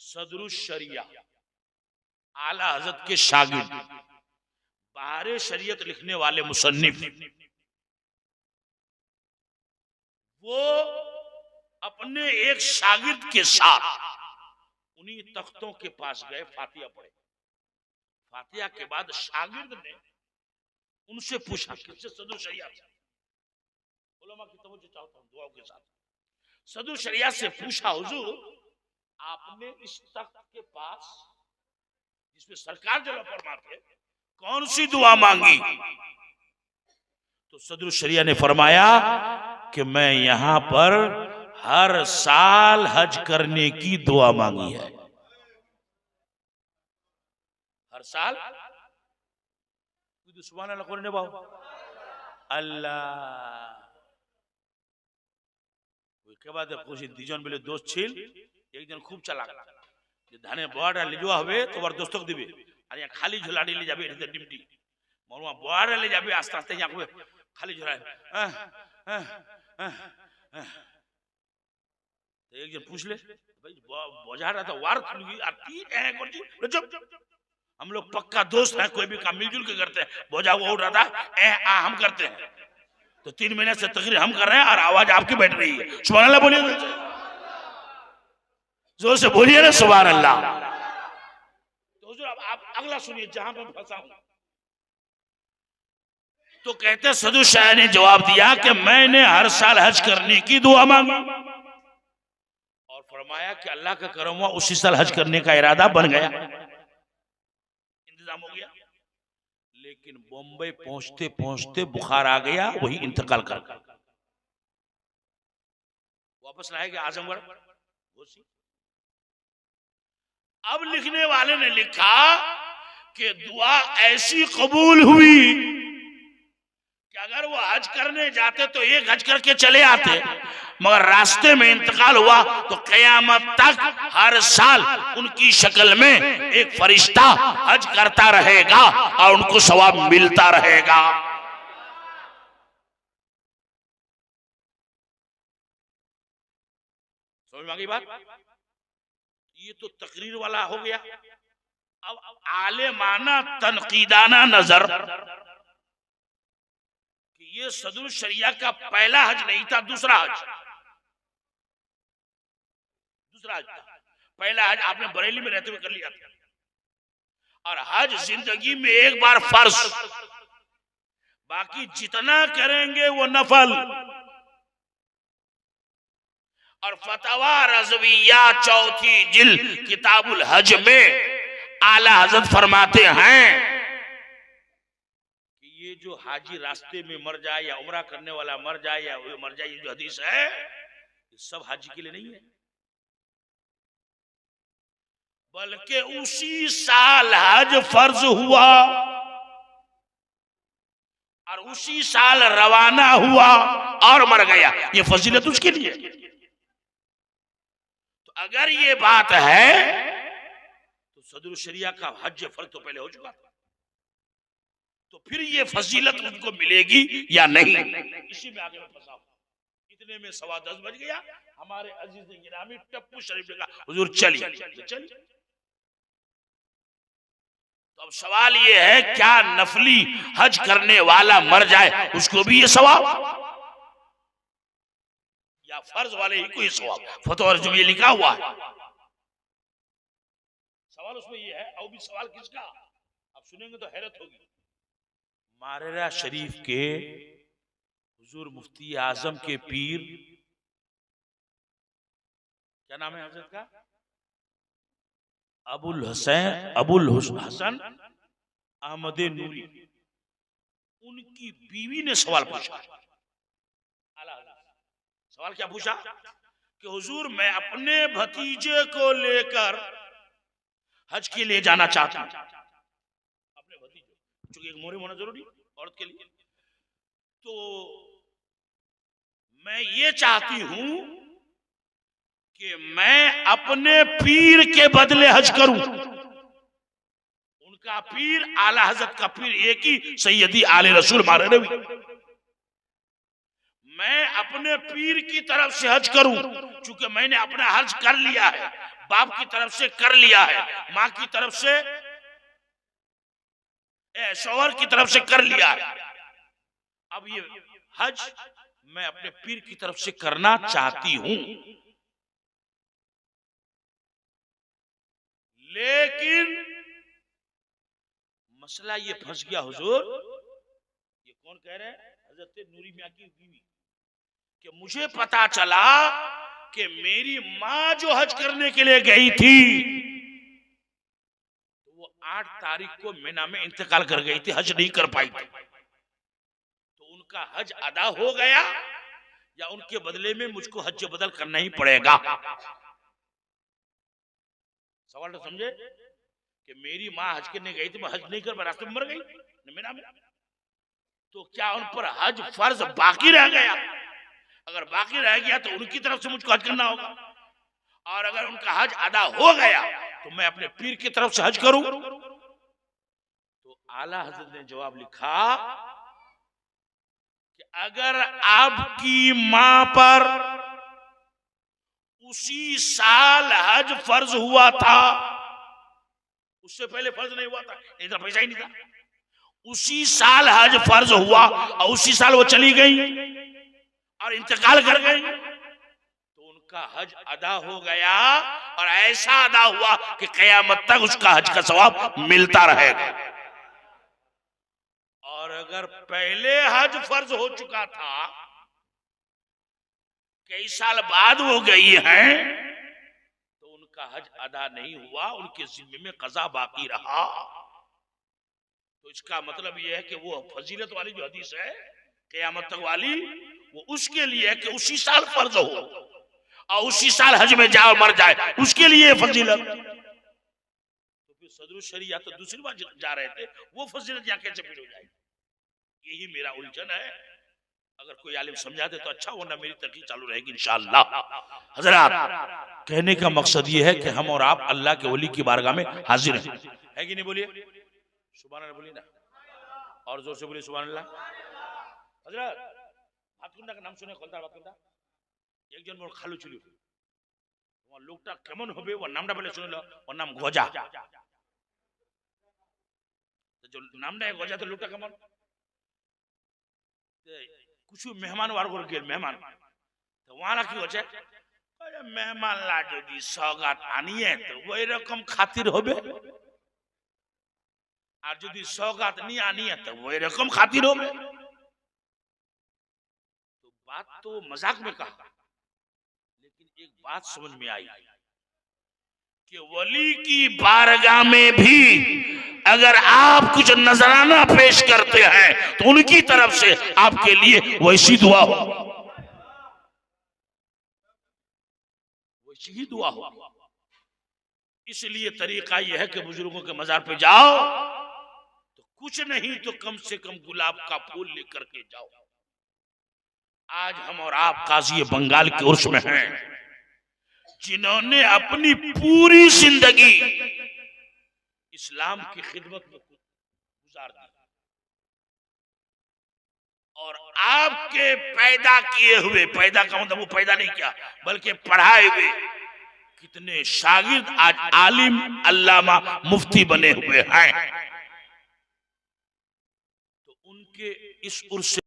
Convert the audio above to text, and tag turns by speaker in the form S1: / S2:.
S1: सदरुश शरिया आला हजरत के शागिर्द, बाहरे शरीयत लिखने वाले मुसन्निफ, वो अपने एक शागिर्द के साथ उन्हीं तख्तों के पास गए, फातिहा पढ़े। फातिहा के बाद शागिर्द ने उनसे पूछा, किससे? सदरुश शरिया से। उलमा की तवज्जो चाहता हूं दुआओं के साथ। सदरुश शरिया से पूछा, हुजूर आपने इस तख्त के पास जिसमें सरकार जलवा फरमाते कौन सी दुआ मांगी? तो सदरुश शरिया ने फरमाया कि मैं यहां पर हर साल हज करने की दुआ मांगी है। हर साल सुभान अल्लाह कोने बाबू अल्लाह के बाद खुशी दुজন বলে দোস্ত ছিল, একজন খুব চালাক, যে ধানে বড়া লিজোয়া হবে তোমার দোস্তক দিবে, আর ইয়া খালি ঝোলাড়ি লে যাবে, এটা ডিমটি মরুয়া বড়া লে যাবে, আস্তে আস্তে ইয়া খালি ঝোলা। तो एक जन पूछ ले भाई बोझा रहा था वार खुलगी और तीन ऐ करती, हम लोग पक्का दोस्त हैं, कोई भी काम मिलजुल के करते हैं। बोझा वो उड़ रहा था, ऐ आ हम करते हैं, तो 3 महीने से तकरीर हम कर रहे हैं और आवाज आपकी बैठ रही है। सुभान अल्लाह बोलिए, जोर से बोलिए ना सुभान अल्लाह। तो हुजूर आप अगला सुनिए जहां पर फंसा हूं। तो कहते सदरुश शाह ने जवाब दिया कि मैंने हर साल हज करने की दुआ मांगी और फरमाया कि अल्लाह का करम हुआ उसी साल हज करने का इरादा बन गया, इंतजाम हो गया। लेकिन बॉम्बे पहुंचते पहुंचते बुखार आ गया, वही इंतकाल कर गया। वापस लाएगा आजमगढ़। अब लिखने वाले ने लिखा कि दुआ ऐसी कबूल हुई कि अगर वो हज करने जाते तो एक हज करके चले आते, मगर रास्ते में इंतकाल हुआ तो कयामत तक हर साल उनकी शक्ल में एक फरिश्ता हज करता रहेगा और उनको सवाब मिलता रहेगा। समझ में आ गई बात? ये तो तकरीर वाला हो गया। अब आलेमाना तनकीदाना नजर कि ये सदरुश शरिया का पहला हज नहीं था, दूसरा हज था। पहला हज आपने बरेली में रहते हुए कर लिया था, और हज जिंदगी में एक बार फर्ज, बाकी जितना करेंगे वो नफल। और फतवा रज़विया चौथी जिल्द किताबुल हज में आला हजरत फरमाते हैं कि ये जो हाजी रास्ते में मर जाए या उम्रा करने वाला मर जाए या मर जाए, ये जो हदीस है ये सब हाजी के लिए नहीं है, बल्कि उसी साल हज फर्ज हुआ और उसी साल रवाना हुआ और मर गया, ये फजीलत उसके लिए। तो अगर ये बात है तो सदरुश शरिया का हज फर्ज तो पहले हो चुका था, तो फिर ये फजीलत उनको मिलेगी या नहीं? इसी में आगे मैं फंसा हूं। इतने में 10:15 बज गया। हमारे अजीज गिरामी टप्पू शरीफ ने कहा हुजूर चलिए। तो अब सवाल ये है, क्या नफली हज करने वाला मर जाए उसको भी ये सवाब, या फर्ज वाले ही को ये सवाब? फतवा जो ये लिखा हुआ है, सवाल उसमें ये है। और भी सवाल किसका, आप सुनेंगे तो हैरत होगी। मारेरा शरीफ के हुजूर मुफ्ती आजम के पीर, क्या नाम है हजरत का? अबुल हसन अहमद नूरी। उनकी बीवी ने सवाल पूछा। सवाल क्या पूछा कि हुजूर मैं अपने भतीजे को लेकर हज के लिए जाना चाहता हूं। अपने भतीजे, चूंकि एक मोहरिम होना जरूरी औरत के लिए, तो मैं ये चाहती हूं कि मैं अपने पीर के बदले हज करूं। उनका पीर आला हजरत का पीर एक ही सैयदी आले रसूल मारे रवि, मैं अपने पीर की तरफ से हज करूं, चूंकि मैंने अपना हज कर लिया है, बाप की तरफ से कर लिया है, माँ की तरफ से, शौहर की तरफ से कर लिया है। अब ये हज मैं अपने पीर की तरफ से करना चाहती हूं, लेकिन मसला ये फंस गया हुजूर। ये कौन कह रहे हैं? हजरत नूरी मियां की बीवी, कि मुझे पता चला कि मेरी माँ जो हज करने के लिए गई थी तो वो 8 तारीख को मीना में इंतकाल कर गई थी, हज नहीं कर पाई थी। तो उनका हज अदा हो गया या उनके बदले में मुझको हज बदल करना ही पड़ेगा? सवाल तो समझे कि मेरी माँ हज करने गई थी, मैं हज नहीं कर पाया, रास्ते में मर गई मीना में, तो क्या उन पर हज फर्ज बाकी रह गया? अगर बाकी रह गया तो उनकी तरफ से मुझको हज करना होगा, और अगर उनका हज अदा हो गया तो मैं अपने पीर की तरफ से हज करूं। तो आला हजरत ने जवाब लिखा कि अगर आपकी मां पर उसी साल हज फर्ज हुआ था, उससे पहले फर्ज नहीं हुआ था, इतना पैसा ही नहीं था, उसी साल हज फर्ज हुआ और उसी साल वो चली गई और इंतकाल कर गई, तो उनका हज अदा हो गया, और ऐसा अदा हुआ कि कयामत तक उसका हज का सवाब मिलता रहेगा। और अगर पहले हज फर्ज हो चुका था, कई साल बाद वो गई है, तो उनका हज अदा नहीं हुआ, उनके जिम्मे में कज़ा बाकी रहा। तो इसका मतलब यह है कि वो फजीलत वाली जो हदीस है क़यामत तक वाली, वो उसके लिए है कि उसी साल फर्ज हो और उसी साल हज में जाओ मर जाए, उसके लिए फजीलत। तो फिर सदरुल शरिया तो दूसरी बार जा रहे थे, वो फजीलत यहाँ कैसे फिर हो जाएगी? यही मेरा उलझन है। अगर कोई आलिम समझा दे तो अच्छा, वरना मेरी तकलीफ चालू रहेगी इंशाअल्लाह। हजरात, कहने का मकसद ये है कि हम और आप अल्लाह के वली की बारगाह में हाजिर हैं, है कि नहीं? बोलिए सुभान अल्लाह, बोलिए ना, और जोर से बोलिए सुभान अल्लाह। हजरत, भातकुंडा का नाम सुने? खोलता भातकुंडा एक जन मोर खालू चुली, তোমার লোকটা কেমন হবে ওর নামটা বলে শুনলো, ওর নাম গজা। जो नामটা गजा, तो लोकटा केमन? कुछ मेहमान वार कर गेल, मेहमान तो वहां की होचे, अरे मेहमान ला যদি সওগাত আনিয়ে তো ওই রকম খাতির হবে, আর যদি সওগাত নি আনিয়ে তো ওই রকম খাতির হবে। तो बात तो मजाक में कहा, लेकिन एक बात समझ में आई कि वली की बारगाह में भी अगर आप कुछ नजराना पेश करते हैं तो उनकी तरफ से आपके लिए वैसी दुआ हो, वैसी ही दुआ हो। इसलिए तरीका यह है कि बुजुर्गों के मजार पे जाओ तो कुछ नहीं तो कम से कम गुलाब का फूल लेकर के जाओ। आज हम और आप काजी बंगाल के उर्स में हैं, जिन्होंने अपनी पूरी जिंदगी इस्लाम की खिदमत में गुजार दी, और आपके पैदा किए हुए, पैदा का मतलब वो पैदा नहीं किया बल्कि पढ़ाए हुए कितने शागिर्द आज आलिम, अल्लामा, मुफ्ती बने हुए हैं। तो उनके इस उर्स